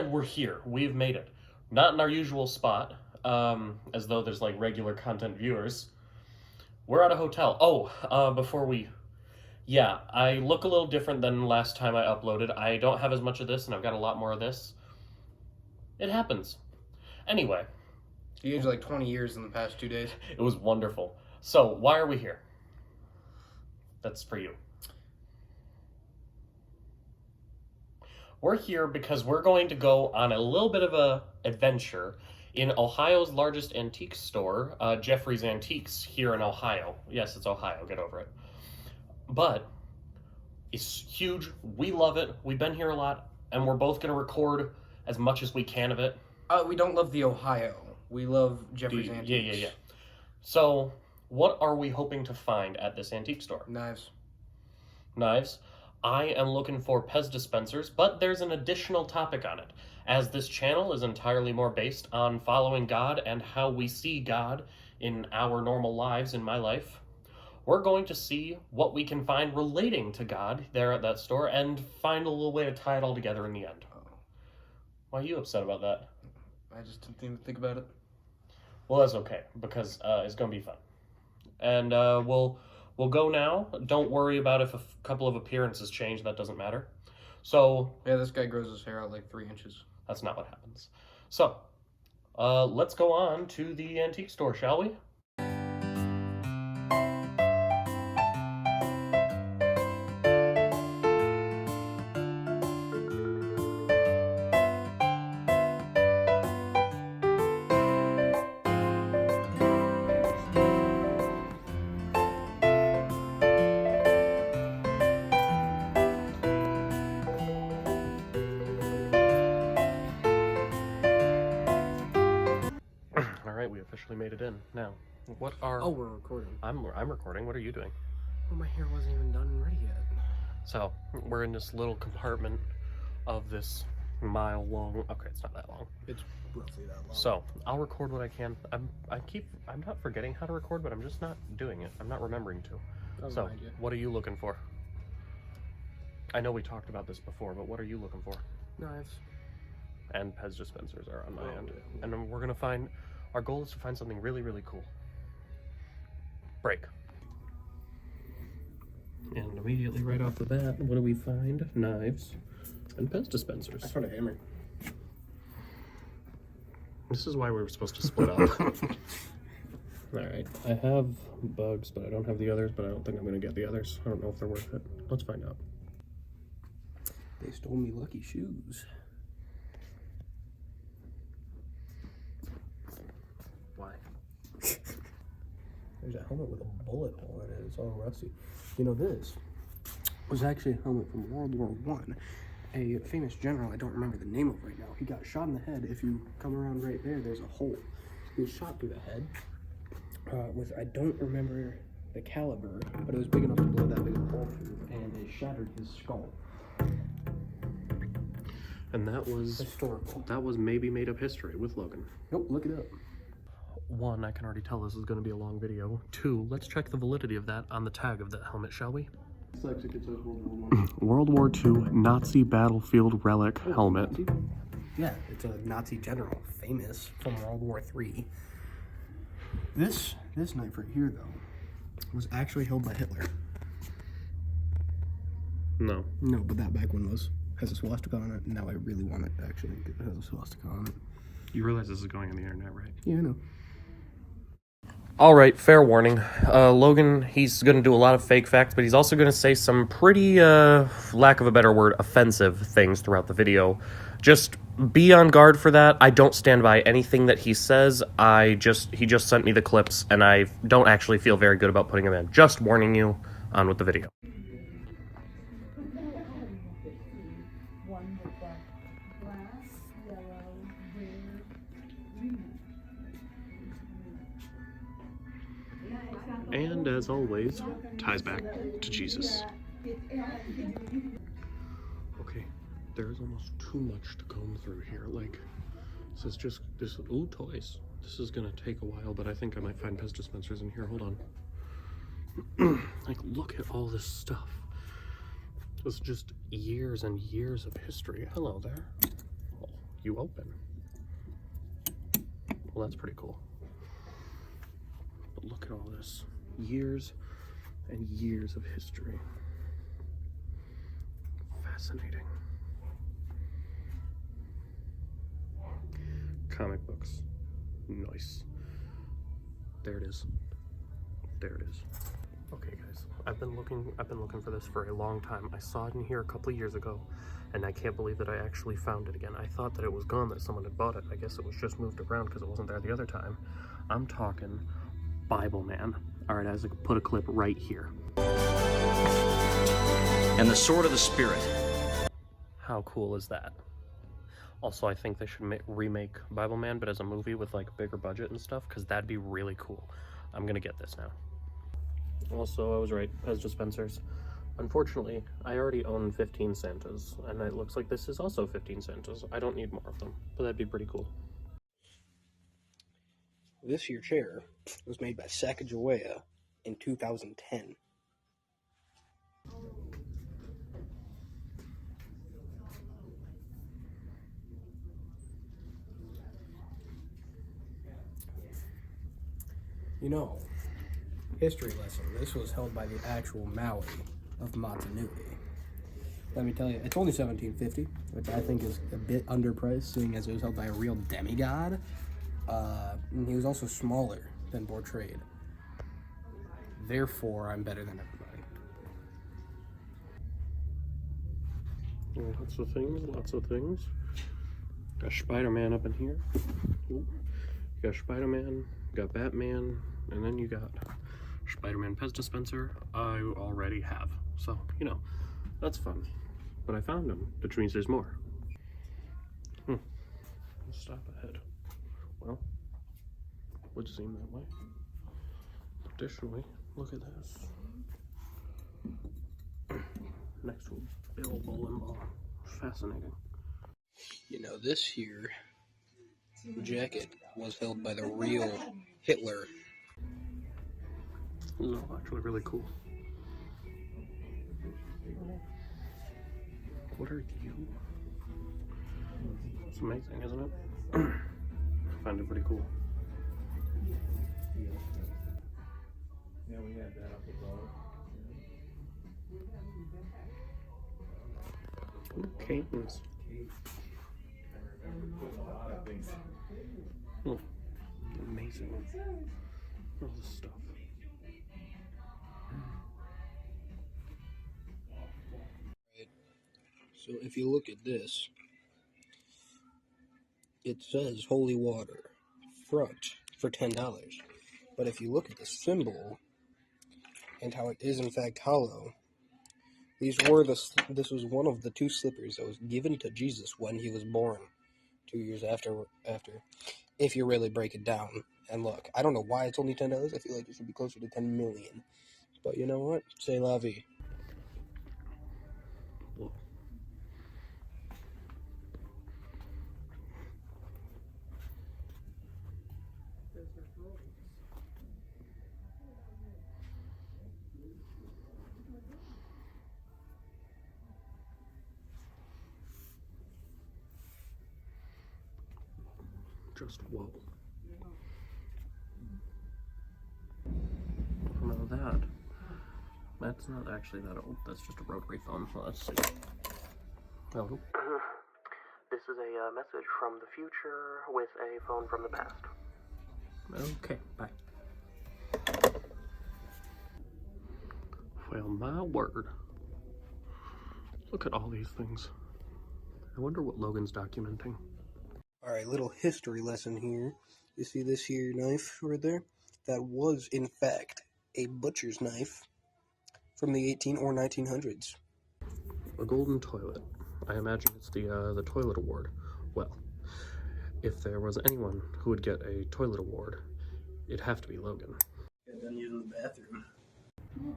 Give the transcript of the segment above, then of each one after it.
And we're here. We've made it. Not in our usual spot, as though there's like regular content viewers. We're at a hotel. Before we... Yeah, I look a little different than last time I uploaded. I don't have as much of this, and I've got a lot more of this. It happens. Anyway. You aged like 20 years in the past 2 days. It was wonderful. So, why are we here? That's for you. We're here because we're going to go on a little bit of a adventure in Ohio's largest antique store, Jeffrey's Antiques, here in Ohio. Yes, it's Ohio, get over it. But it's huge, we love it, we've been here a lot, and we're both going to record as much as we can of it. We don't love the Ohio. We love Jeffrey's Antiques. Yeah. So, what are we hoping to find at this antique store? Knives. Knives. I am looking for Pez dispensers, but there's an additional topic on it. As this channel is entirely more based on following God and how we see God in our normal lives, in my life, we're going to see what we can find relating to God there at that store and find a little way to tie it all together in the end. Why are you upset about that? I just didn't even think about it. Well, that's okay, because it's going to be fun. And we'll go now. Don't worry about if a couple of appearances change. That doesn't matter. So... Yeah, this guy grows his hair out like 3 inches. That's not what happens. So, let's go on to the antique store, shall we? We officially made it in. Now, what are... Oh, we're recording. I'm recording. What are you doing? Well, my hair wasn't even done and ready yet. So, we're in this little compartment of this mile-long... Okay, it's not that long. It's roughly that long. So, I'll record what I can. I'm not forgetting how to record, but I'm just not doing it. I'm not remembering to. So, what are you looking for? I know we talked about this before, but what are you looking for? Knives. And Pez dispensers are on my end. Yeah. And then we're gonna find... Our goal is to find something really, really cool. Break. And immediately right off the bat, what do we find? Knives and Pez dispensers. I found a hammer. This is why we were supposed to split up. Alright, I have bugs, but I don't have the others, but I don't think I'm gonna get the others. I don't know if they're worth it. Let's find out. They stole me lucky shoes. Why? There's a helmet with a bullet hole in it. It's all rusty. You know, this was actually a helmet from World War I. A famous general, I don't remember the name of right now. He got shot in the head. If you come around right there, there's a hole. He was shot through the head with, I don't remember the caliber, but it was big enough to blow that big of a hole through, and it shattered his skull. And that was... historical. That was maybe made up history with Logan. Nope, look it up. 1, I can already tell this is going to be a long video. 2, let's check the validity of that on the tag of that helmet, shall we? It's like it says World War I. World War II Nazi battlefield relic helmet. Yeah, it's a Nazi general, famous from World War III. This knife right here, though, was actually held by Hitler. No. No, but that back one has a swastika on it, and now I really want it, actually. It has a swastika on it. You realize this is going on the internet, right? Yeah, I know. Alright, fair warning. Logan, he's going to do a lot of fake facts, but he's also going to say some pretty, lack of a better word, offensive things throughout the video. Just be on guard for that. I don't stand by anything that he says. He just sent me the clips, and I don't actually feel very good about putting them in. Just warning you, on with the video. And as always, ties back to Jesus. Okay, there's almost too much to comb through here. Like, ooh, toys. This is gonna take a while, but I think I might find Pez dispensers in here. Hold on. Like, look at all this stuff. It's just years and years of history. Hello there. Oh, you open. Well, that's pretty cool. But look at all this. Years and years of history. Fascinating. Comic books. Nice. There it is. There it is. Okay, guys. I've been looking for this for a long time. I saw it in here a couple of years ago, and I can't believe that I actually found it again. I thought that it was gone, that someone had bought it. I guess it was just moved around because it wasn't there the other time. I'm talking Bible Man. All right, Isaac, put a clip right here. And the sword of the Spirit. How cool is that? Also, I think they should remake Bible Man, but as a movie with like bigger budget and stuff, because that'd be really cool. I'm gonna get this now. Also, I was right, Pez dispensers. Unfortunately, I already own 15 Santas, and it looks like this is also 15 Santas. I don't need more of them, but that'd be pretty cool. This here chair was made by Sacagawea in 2010. You know, history lesson. This was held by the actual Maui of Motunui. Let me tell you, it's only $17.50, which I think is a bit underpriced, seeing as it was held by a real demigod. And he was also smaller than portrayed. Therefore, I'm better than everybody. Lots of things, lots of things. Got Spider-Man up in here. Ooh. You got Spider-Man, you got Batman, and then you got Spider-Man Pez dispenser I already have. So, you know, that's fun. But I found them, which means there's more. Let's stop ahead. Well, would seem that way. Additionally, look at this. Next one, Bill Bowling. Fascinating. You know, this here jacket was held by the real Hitler. This is actually really cool. What are you? It's amazing, isn't it? I find it pretty cool. Yeah, we had that up above. Canes. I remember putting a lot of things. Amazing. All this stuff. So if you look at this, it says holy water front for $10. But if you look at the symbol and how it is in fact hollow, this was one of the 2 slippers that was given to Jesus when he was born 2 years after. If you really break it down and look, I don't know why it's only $10. I feel like it should be closer to 10 million. But you know what? C'est la vie. Whoa. Just whoa. Now that's not actually that old. That's just a rotary phone. So let's see. Hello. This is a message from the future with a phone from the past. Okay, bye. Well, my word. Look at all these things. I wonder what Logan's documenting. Alright, little history lesson here. You see this here knife right there? That was, in fact, a butcher's knife from the 18 or 1900s. A golden toilet. I imagine it's the toilet award. Well, if there was anyone who would get a toilet award, it'd have to be Logan. Got done using the bathroom.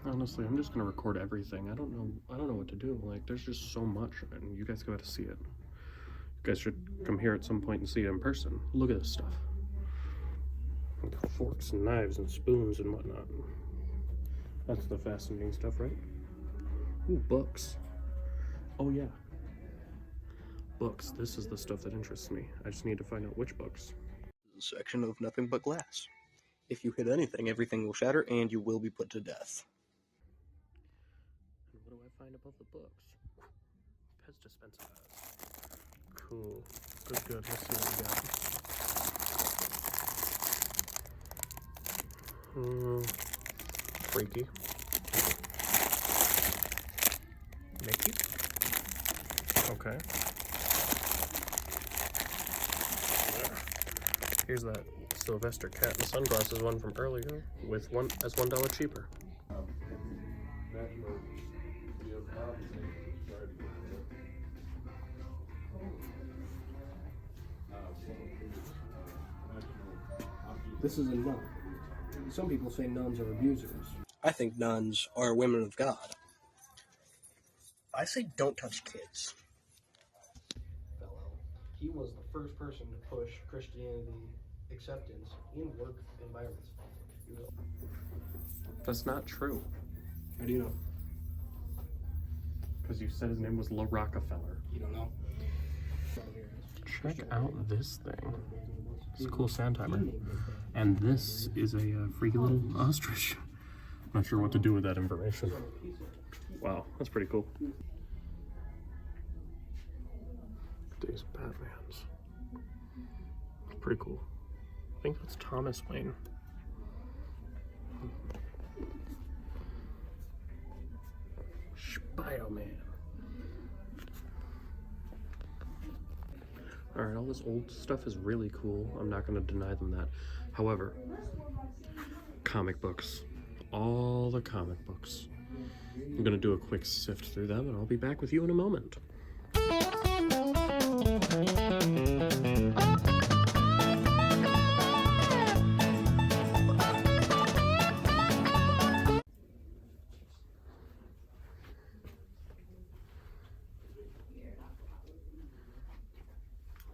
Honestly, I'm just gonna record everything. I don't know what to do. Like, there's just so much, and you guys got to see it. You guys should come here at some point and see it in person. Look at this stuff. Forks and knives and spoons and whatnot. That's the fascinating stuff, right? Ooh, books. Oh yeah. Books. This is the stuff that interests me. I just need to find out which books. This is a section of nothing but glass. If you hit anything, everything will shatter and you will be put to death. And what do I find above the books? Pez dispenser. Cool. Good. Let's see what we got. Freaky. Mickey. Okay. Here's that Sylvester cat and sunglasses one from earlier with $1 cheaper. This is a nun. Some people say nuns are abusers. I think nuns are women of God. I say don't touch kids. He was the first person to push Christianity acceptance in work environments. That's not true. How do you know? Because you said his name was La Rockefeller. You don't know? Check out this thing. It's a cool sand timer. And this is a freaky little ostrich. Not sure what to do with that information. Wow, that's pretty cool. These Batmans. Pretty cool. I think that's Thomas Wayne. Spider-Man. Alright, all this old stuff is really cool. I'm not going to deny them that. However, comic books. All the comic books. I'm going to do a quick sift through them and I'll be back with you in a moment.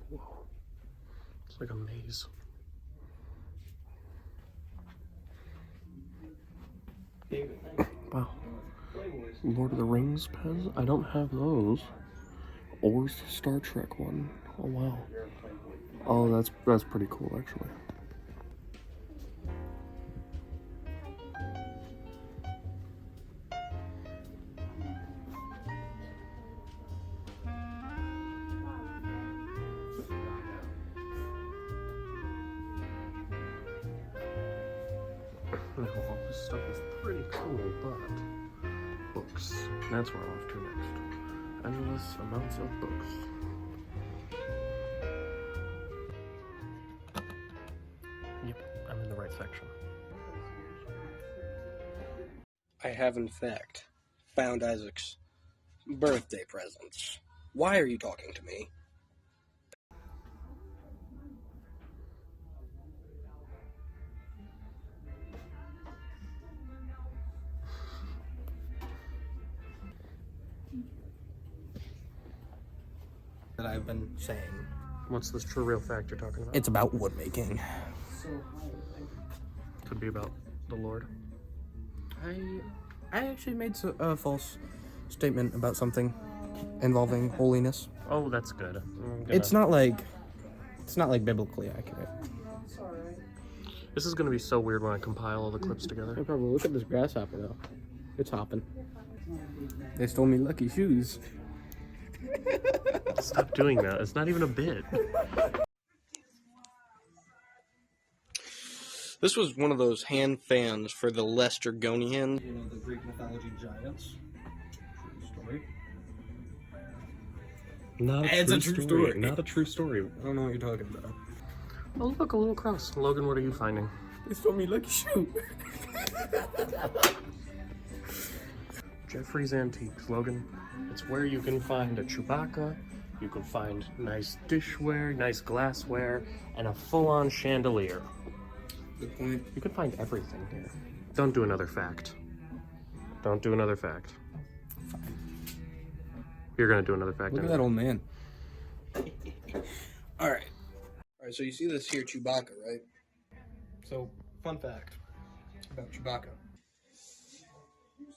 Whoa. It's like a maze. Wow. Lord of the Rings Pez? I don't have those. Or the Star Trek one. Oh wow. Oh, that's pretty cool actually. Now, all this stuff is pretty cool, but books. That's where I'm off to next. Endless amounts of books. Yep, I'm in the right section. I have, in fact, found Isaac's birthday presents. Why are you talking to me? That I've been saying. What's this true real fact you're talking about? It's about wood making. Could be about the Lord. I actually made a false statement about something involving holiness. Oh, that's good. It's not like biblically accurate. This is gonna be so weird when I compile all the clips together. Hey, probably look at this grasshopper though. It's hopping. They stole me lucky shoes. Stop doing that. It's not even a bit. This was one of those hand fans for the Lestrygonians. You know, the Greek mythology giants. True story. Not a It's true a true story. story. Not a true story. I don't know what you're talking about. Oh, look, a little cross. Logan, what are you finding? They stole me lucky shoe. Jeffrey's Antiques, Logan. It's where you can find a Chewbacca, you can find nice dishware, nice glassware, and a full-on chandelier. Good point. You can find everything here. Don't do another fact. Don't do another fact. Fine. You're gonna do another fact. Look at anyway. that old man. Alright, so you see this here Chewbacca, right? So, fun fact about Chewbacca.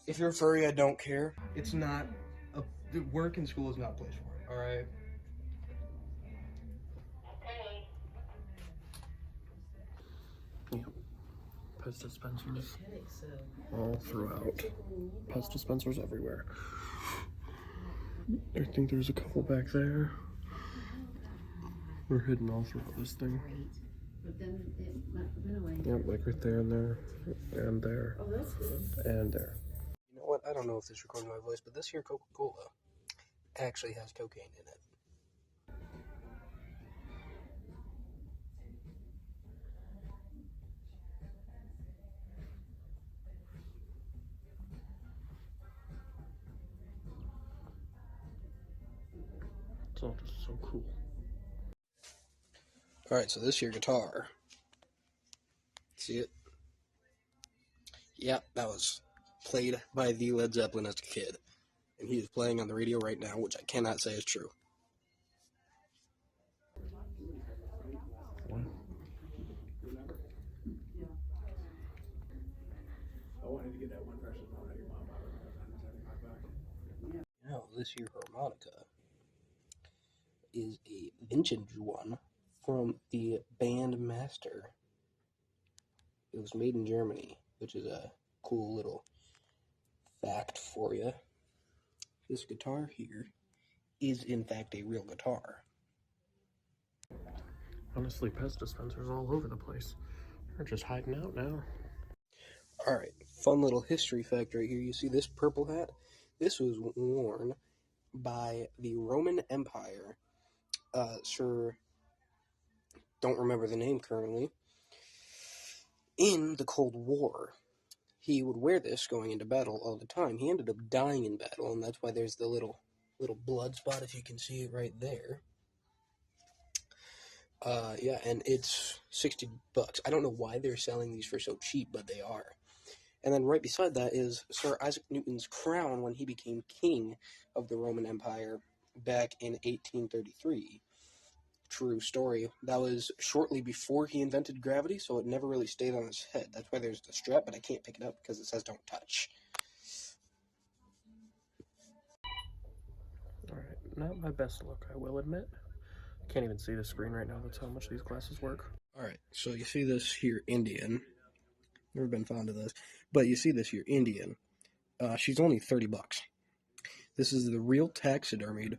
If you're furry, I don't care. It's not, work in school is not a place for it, alright? Pez dispensers all throughout. Pez dispensers everywhere. I think there's a couple back there. They're hidden all throughout this thing. But then it went away. Yep, like right there and there, and there, Oh, that's good. and there. You know what? I don't know if this recording my voice, but this here Coca-Cola actually has cocaine in it. It's all just so cool. Alright, so this here guitar. See it? Yep, that was played by the Led Zeppelin as a kid. And he is playing on the radio right now, which I cannot say is true. I wanted to get that one version out of your mom about $175. Now, this here harmonica is a vintage one from the Band Master. It was made in Germany, which is a cool little fact for you. This guitar here is, in fact, a real guitar. Honestly, Pez dispensers all over the place. They're just hiding out now. Alright, fun little history fact right here. You see this purple hat? This was worn by the Roman Empire, Sir, don't remember the name currently, in the Cold War. He would wear this going into battle all the time. He ended up dying in battle, and that's why there's the little blood spot, if you can see it right there. Yeah, and it's $60. I don't know why they're selling these for so cheap, but they are. And then right beside that is Sir Isaac Newton's crown when he became king of the Roman Empire back in 1833. True story. That was shortly before he invented gravity, so it never really stayed on his head. That's why there's the strap, but I can't pick it up because it says don't touch. Alright, not my best look, I will admit. Can't even see the screen right now, that's how much these glasses work. Alright, so you see this here Indian. Never been fond of this. But you see this here Indian. She's only $30. This is the real taxidermied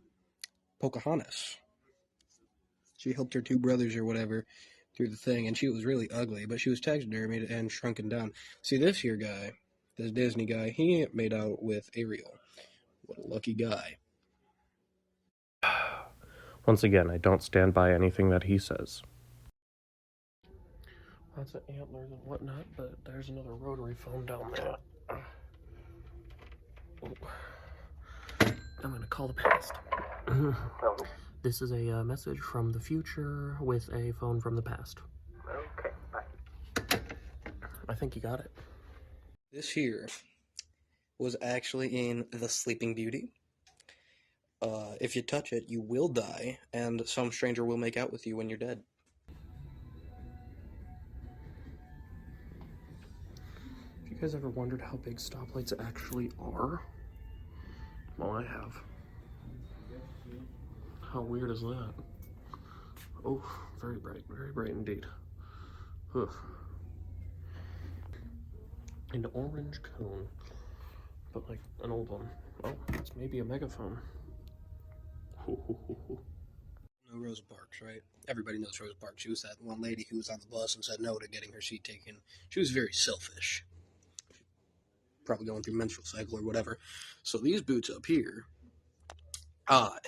Pocahontas. She helped her two brothers or whatever through the thing, and she was really ugly, but she was taxidermied and shrunken down. See, this here guy, this Disney guy, he made out with Ariel. What a lucky guy. Once again, I don't stand by anything that he says. Lots of antlers and whatnot, but there's another rotary phone down there. Oh. I'm gonna call the past. This is a message from the future with a phone from the past. Okay, bye. I think you got it. This here was actually in The Sleeping Beauty. If you touch it, you will die, and some stranger will make out with you when you're dead. Have you guys ever wondered how big stoplights actually are? Well, I have. How weird is that? Oh, very bright indeed. Ugh. An orange cone, but like an old one. Oh, it's maybe a megaphone. No, Rosa Parks, right? Everybody knows Rosa Parks. She was that one lady who was on the bus and said no to getting her seat taken. She was very selfish. Probably going through menstrual cycle or whatever. So these boots up here,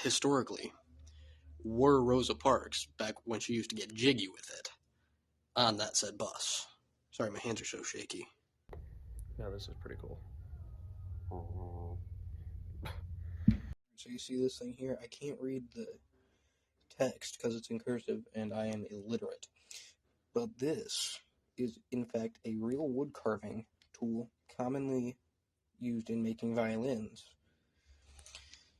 historically, were Rosa Parks back when she used to get jiggy with it on that said bus. Sorry, my hands are so shaky. Now this is pretty cool. So you see this thing here? I can't read the text because it's in cursive and I am illiterate. But this is in fact a real wood carving tool commonly used in making violins.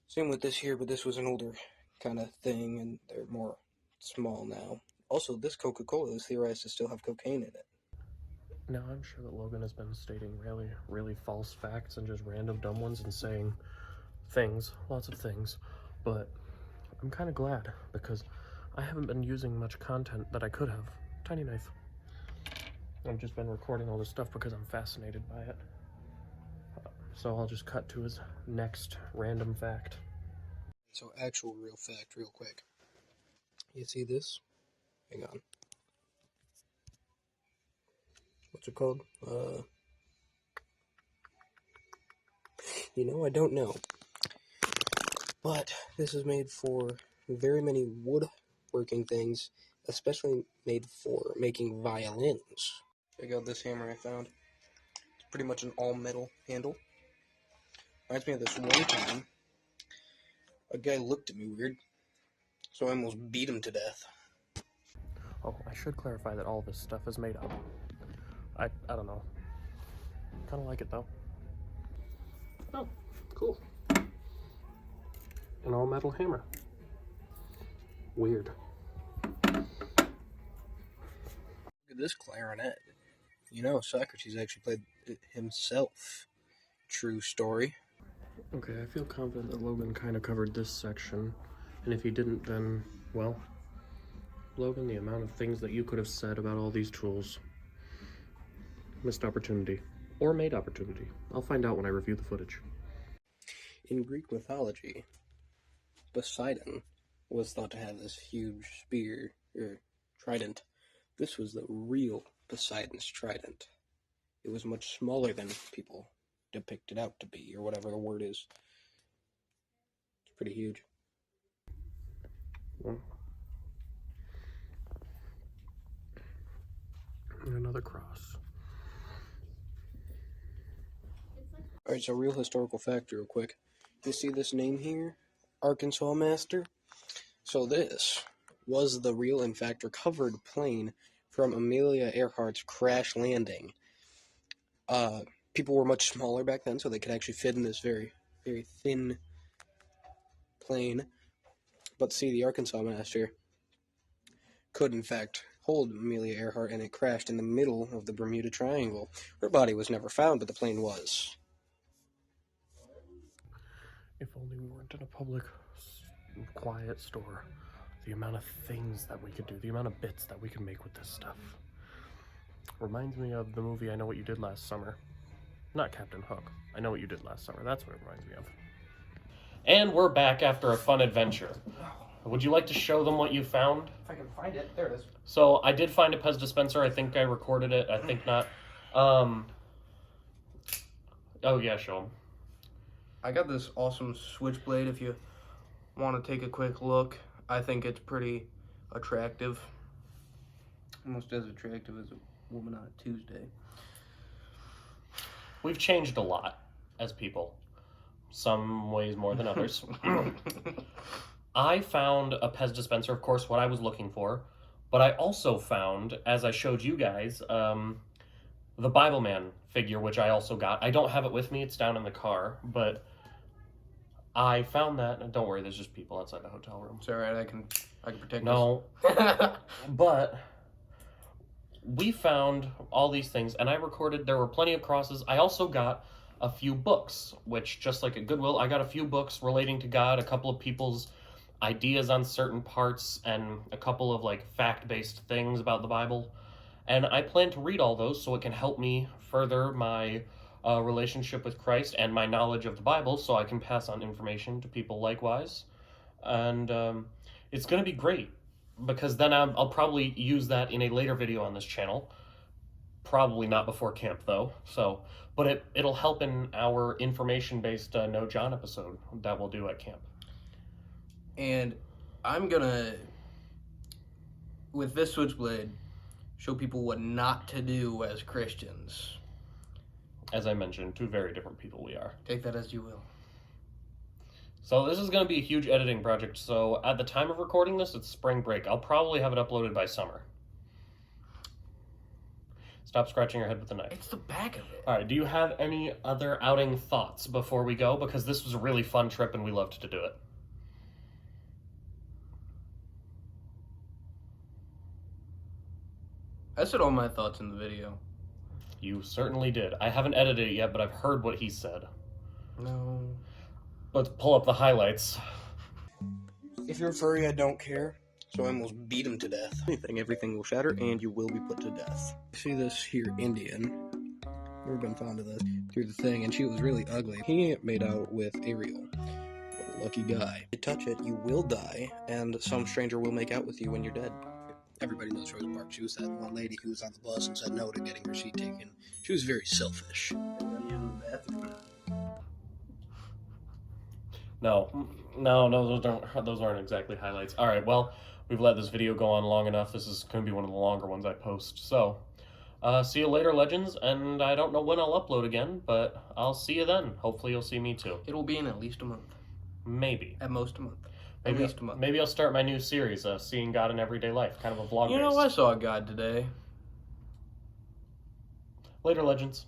Same with this here, but this was an older kind of thing and they're more small now. Also, this Coca-Cola is theorized to still have cocaine in it. Now, I'm sure that Logan has been stating really false facts and just random dumb ones and saying things, lots of things, but I'm kind of glad because I haven't been using much content that I could have. Tiny knife. I've just been recording all this stuff because I'm fascinated by it. So I'll just cut to his next random fact. So actual real fact, real quick. You see this? Hang on. What's it called? I don't know. But this is made for very many woodworking things, especially made for making violins. Check out this hammer I found. It's pretty much an all-metal handle. Reminds me of this one time, a guy looked at me weird, so I almost beat him to death. Oh, I should clarify that all this stuff is made up. I don't know. Kind of like it, though. Oh, cool. An all-metal hammer. Weird. Look at this clarinet. Socrates actually played it himself. True story. Okay, I feel confident that Logan kind of covered this section. And if he didn't, then, well, Logan, the amount of things that you could have said about all these tools. Missed opportunity. Or made opportunity. I'll find out when I review the footage. In Greek mythology, Poseidon was thought to have this huge spear, or trident. This was the real Poseidon's trident. It was much smaller than people depict it out to be, or whatever the word is. It's pretty huge. Well, and another cross. Alright, so real historical fact real quick. You see this name here? Arkansas Master? So this was the real, in fact, recovered plane from Amelia Earhart's crash landing. People were much smaller back then, so they could actually fit in this very, very thin plane. But see, the Arkansas Master could, in fact, hold Amelia Earhart, and it crashed in the middle of the Bermuda Triangle. Her body was never found, but the plane was. If only we weren't in a public, quiet store. The amount of things that we could do, the amount of bits that we could make with this stuff. Reminds me of the movie I Know What You Did Last Summer. Not Captain Hook. I Know What You Did Last Summer. That's what it reminds me of. And we're back after a fun adventure. Would you like to show them what you found? If I can find it. There it is. So I did find a Pez dispenser. I think I recorded it. I think not. Oh yeah, show them. I got this awesome switchblade. If you want to take a quick look, I think it's pretty attractive. Almost as attractive as a woman on a Tuesday. We've changed a lot as people. Some ways more than others. I found a Pez dispenser, of course, what I was looking for. But I also found, as I showed you guys, the Bible Man figure, which I also got. I don't have it with me. It's down in the car. But I found that. And don't worry, there's just people outside the hotel room. It's alright, I can protect No. But we found all these things, and I recorded. There were plenty of crosses. I also got a few books, which, just like at Goodwill, I got a few books relating to God, a couple of people's ideas on certain parts, and a couple of like fact-based things about the Bible. And I plan to read all those so it can help me further my relationship with Christ and my knowledge of the Bible, so I can pass on information to people likewise. And it's going to be great, because then I'll probably use that in a later video on this channel. Probably not before camp, though. But it'll help in our information-based No John episode that we'll do at camp. And I'm gonna, with this switchblade, show people what not to do as Christians. As I mentioned, two very different people we are. Take that as you will. So this is going to be a huge editing project. So at the time of recording this, it's spring break. I'll probably have it uploaded by summer. Stop scratching your head with the knife. It's the back of it. All right, do you have any other outing thoughts before we go? Because this was a really fun trip and we loved to do it. I said all my thoughts in the video. You certainly did. I haven't edited it yet, but I've heard what he said. No. Let's pull up the highlights. If you're furry, I don't care. So I almost beat him to death. Everything will shatter and you will be put to death. See this here Indian. Never been fond of this. Through the thing, and she was really ugly. He made out with Ariel. What a lucky guy. If you touch it, you will die, and some stranger will make out with you when you're dead. Everybody knows Rosa Parks. She was that one lady who was on the bus and said no to getting her seat taken. She was very selfish. No, those aren't exactly highlights. All right, well, we've let this video go on long enough. This is going to be one of the longer ones I post. So, see you later, Legends, and I don't know when I'll upload again, but I'll see you then. Hopefully you'll see me too. It'll be in at least a month. Maybe. At most a month. Maybe, At least a month. Maybe I'll start my new series, Seeing God in Everyday Life, kind of a vlog. You know, I saw God today. Later, Legends.